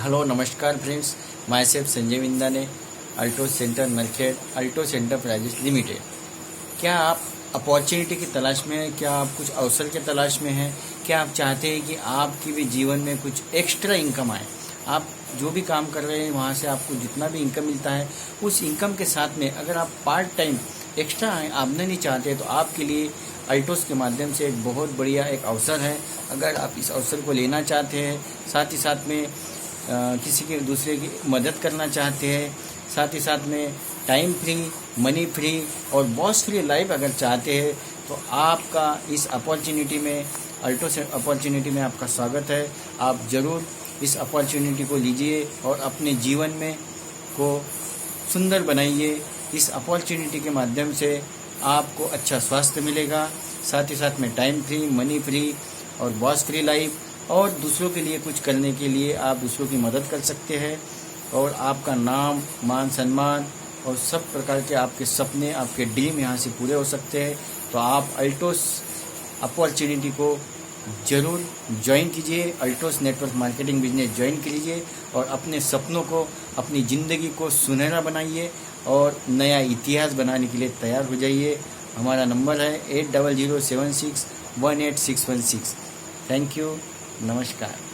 Hello नमस्कार friends, my self Sanjay Vinda ने Altos centre Narkhed Altos enterprises limited. क्या आप अपॉर्चुनिटी की तलाश में हैं? क्या आप कुछ अवसर की तलाश में हैं? क्या आप चाहते हैं कि आपकी भी जीवन में कुछ एक्स्ट्रा इनकम आए? आप जो भी काम कर रहे हैं वहाँ से आपको जितना भी इनकम मिलता है उस इनकम के साथ में अगर आप पार्ट टाइम एक्स्ट्रा आमदनी चाहते हैं तो आपके लिए अल्टोस के माध्यम से एक बहुत बढ़िया एक अवसर है। अगर आप इस अवसर को लेना चाहते हैं, साथ ही साथ में किसी के दूसरे की मदद करना चाहते हैं, साथ ही साथ में टाइम फ्री, मनी फ्री और बॉस फ्री लाइफ अगर चाहते हैं तो आपका इस अपॉर्चुनिटी में अल्टोस अपॉर्चुनिटी में आपका स्वागत है। आप ज़रूर इस अपॉर्चुनिटी को लीजिए और अपने जीवन में को सुंदर बनाइए। इस अपॉर्चुनिटी के माध्यम से आपको अच्छा स्वास्थ्य मिलेगा, साथ ही साथ में टाइम फ्री, मनी फ्री और बॉस फ्री लाइफ, और दूसरों के लिए कुछ करने के लिए आप दूसरों की मदद कर सकते हैं और आपका नाम, मान सम्मान और सब प्रकार के आपके सपने, आपके ड्रीम यहाँ से पूरे हो सकते हैं। तो आप अल्टोस अपॉर्चुनिटी को ज़रूर ज्वाइन कीजिए, Altos network marketing business join कीजिए और अपने सपनों को, अपनी ज़िंदगी को सुनहरा बनाइए और नया इतिहास बनाने के लिए तैयार हो जाइए। हमारा नंबर है 8007618616। थैंक यू, नमस्कार।